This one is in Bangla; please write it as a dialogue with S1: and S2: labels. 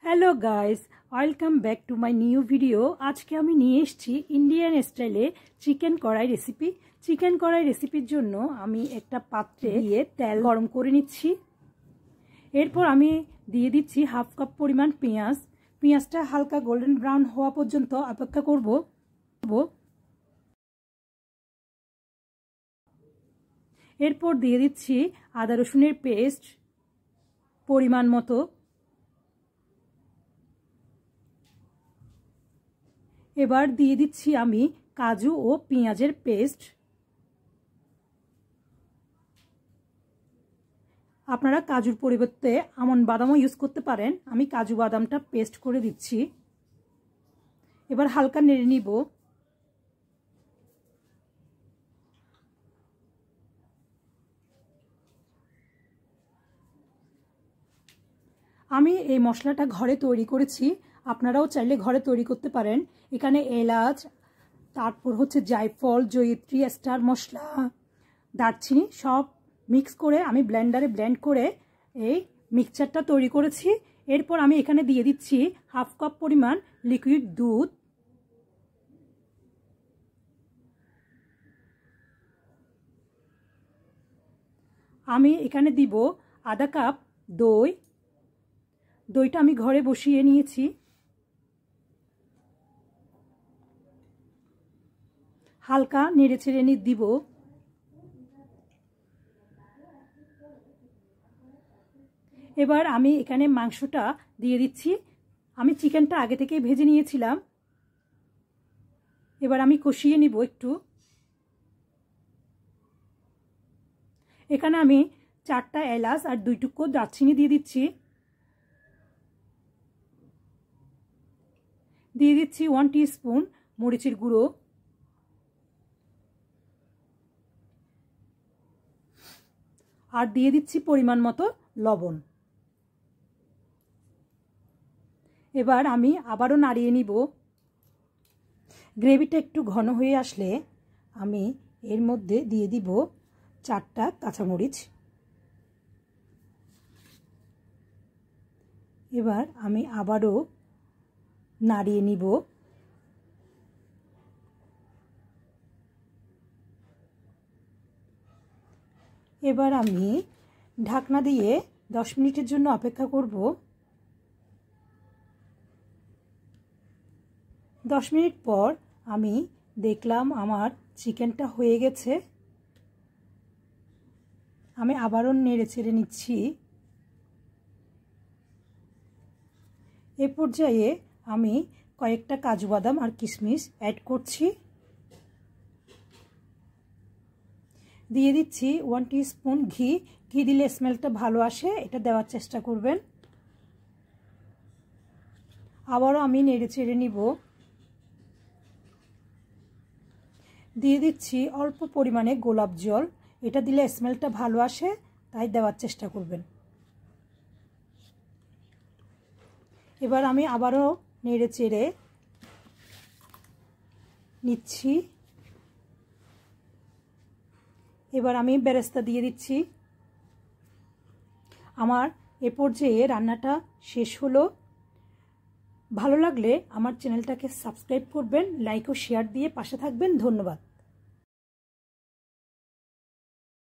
S1: Hello guys, welcome back to my new video. আজকে আমি নিয়ে এসেছি ইন্ডিয়ান স্টাইলে চিকেন কড়াই রেসিপি। চিকেন কড়াই রেসিপির জন্য আমি একটা পাত্রে দিয়ে তেল গরম করে নিচ্ছি। এরপর আমি দিয়ে দিচ্ছি হাফ কাপ পরিমাণ পেঁয়াজ। পেঁয়াজটা হালকা গোল্ডেন ব্রাউন হওয়া পর্যন্ত অপেক্ষা করব। এরপর দিয়ে দিচ্ছি আদা রসুনের পেস্ট পরিমাণ মতো। এবার দিয়ে দিচ্ছি আমি কাজু ও পেঁয়াজের পেস্ট। আপনারা কাজুর পরিবর্তে আমন্ড বাদামও ইউজ করতে পারেন। আমি কাজু বাদামটা পেস্ট করে দিচ্ছি। এবার হালকা নেড়ে নিব। আমি এই মশলাটা ঘরে তৈরি করেছি, আপনারাও চাইলে ঘরে তৈরি করতে পারেন। এখানে এলাচ, তারপর হচ্ছে জায়ফল, জয়িত্রী, স্টার মশলা, দারচিনি সব মিক্স করে আমি ব্লেন্ডারে ব্লেন্ড করে এই মিক্সচারটা তৈরি করেছি। এরপর আমি এখানে দিয়ে দিচ্ছি হাফ কাপ পরিমাণ লিকুইড দুধ। আমি এখানে দিব আধা কাপ দই। দইটা আমি ঘরে বসিয়ে নিয়েছি। হালকা নেড়ে চেড়ে দিব। এবার আমি এখানে মাংসটা দিয়ে দিচ্ছি। আমি চিকেনটা আগে থেকেই ভেজে নিয়েছিলাম। এবার আমি কষিয়ে নিব একটু। এখানে আমি 4টা এলাচ আর 2 টুকরো দারচিনি দিয়ে দিচ্ছি। দিয়ে দিচ্ছি 1 টিস্পুন মরিচের গুঁড়ো। আর দিয়ে দিচ্ছি পরিমাণ মতো লবণ। এবার আমি আবারও নাড়িয়ে নিব। গ্রেভিটা একটু ঘন হয়ে আসলে আমি এর মধ্যে দিয়ে দিব 4টা কাঁচামরিচ। এবার আমি আবারও নাড়িয়ে নিব। এবার আমি ঢাকনা দিয়ে 10 মিনিটের জন্য অপেক্ষা করব। 10 মিনিট পর আমি দেখলাম আমার চিকেনটা হয়ে গেছে। আমি আবারও নেড়ে চেড়ে নিচ্ছি। এ পর্যায়ে আমি কয়েকটা কাজু বাদাম আর কিশমিশ অ্যাড করছি। দিয়ে দিচ্ছি 1 টিস্পুন ঘি। ঘি দিলে স্মেলটা ভালো আসে, এটা দেওয়ার চেষ্টা করবেন। আবারও আমি নেড়ে চেড়ে নিব। দিয়ে দিচ্ছি অল্প পরিমাণে গোলাপ জল। এটা দিলে স্মেলটা ভালো আসে, তাই দেওয়ার চেষ্টা করবেন। এবার আমি আবারও নেড়ে চেড়ে নিচ্ছি। এবার আমি বেরেস্তা দিয়ে দিচ্ছি। আমার এ পর্যায়ে রান্নাটা শেষ হলো। ভালো লাগলে আমার চ্যানেলটাকে সাবস্ক্রাইব করবেন, লাইক ও শেয়ার দিয়ে পাশে থাকবেন। ধন্যবাদ।